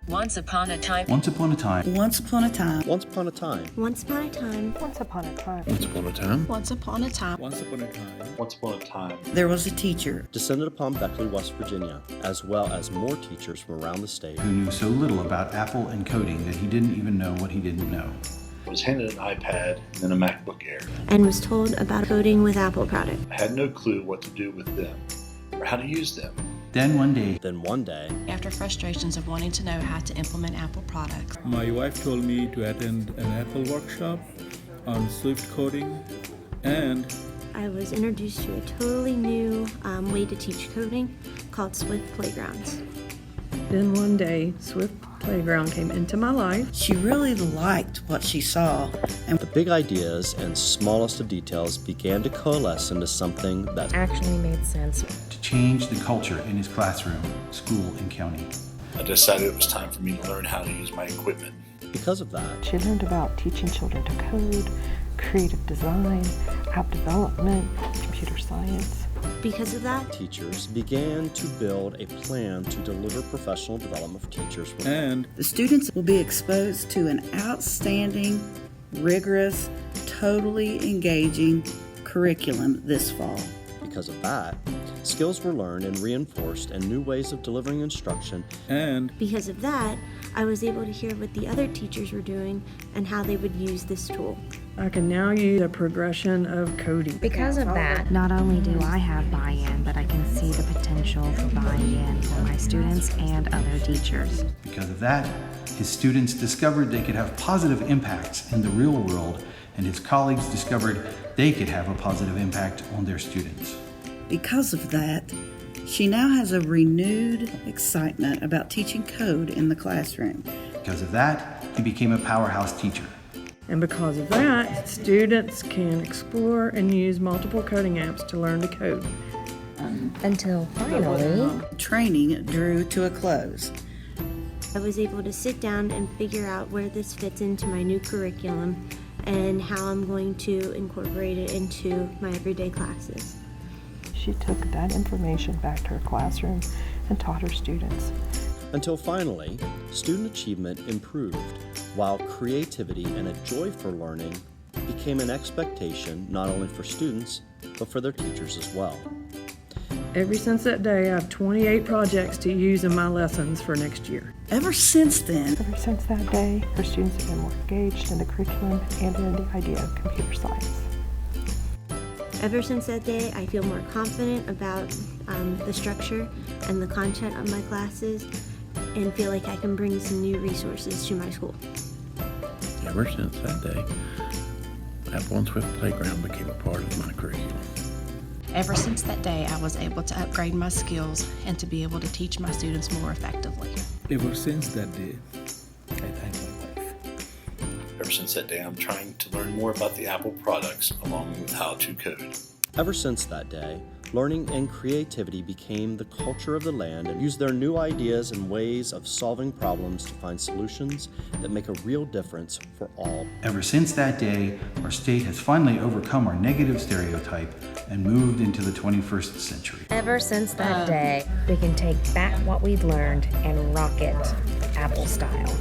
Once upon a time. Once upon a time. Once upon a time. Once upon a time. Once upon a time. Once upon a time. Once upon a time. Once upon a time. Once upon a time. Once upon a time. There was a teacher Descended upon Beckley, West Virginia, as well as more teachers from around the state Who knew so little about Apple and coding that he didn't even know what he didn't know. Was handed an iPad and then a MacBook Air. And was told about coding with Apple products. I had no clue what to do with them or how to use them. Then one day, After frustrations of wanting to know how to implement Apple products, My wife told me to attend an Apple workshop on Swift coding, and I was introduced to a totally new way to teach coding called Swift Playgrounds. Then one day, Swift Playground came into my life. she really liked what she saw, and the big ideas and smallest of details began to coalesce into something that actually made sense. to change the culture in his classroom, school, and county. I decided it was time for me to learn how to use my equipment. because of that, She learned about teaching children to code, creative design, app development, computer science. Because of that, teachers began to build a plan to deliver professional development for teachers. and the students will be exposed to an outstanding, rigorous, totally engaging curriculum this fall. Because of that, skills were learned and reinforced and new ways of delivering instruction. and because of that, I was able to hear what the other teachers were doing and how they would use this tool. I can now use a progression of coding. Because of that, not only do I have buy-in, but I can see the potential for buy-in for my students and other teachers. Because of that, his students discovered they could have positive impacts in the real world, and his colleagues discovered they could have a positive impact on their students. Because of that, she now has a renewed excitement about teaching code in the classroom. Because of that, he became a powerhouse teacher. And because of that, students can explore and use multiple coding apps to learn to code. Until finally, Training drew to a close. I was able to sit down and figure out where this fits into my new curriculum and how I'm going to incorporate it into my everyday classes. She took that information back to her classroom and taught her students. Until finally, student achievement improved, while creativity and a joy for learning became an expectation not only for students, but for their teachers as well. Ever since that day, I have 28 projects to use in my lessons for next year. Ever since then, Ever since that day, her students have been more engaged in the curriculum and in the idea of computer science. Ever since that day, I feel more confident about the structure and the content of my classes and feel like I can bring some new resources to my school. ever since that day, Apple and Swift Playground became a part of my curriculum. ever since that day, I was able to upgrade my skills and to be able to teach my students more effectively. Ever since that day, I thank my wife. Ever since that day, I'm trying to learn more about the Apple products along with how to code. Ever since that day, learning and creativity became the culture of the land and used their new ideas and ways of solving problems to find solutions that make a real difference for all. Ever since that day, our state has finally overcome our negative stereotype and moved into the 21st century. ever since that day, we can take back what we've learned and rock it Apple style.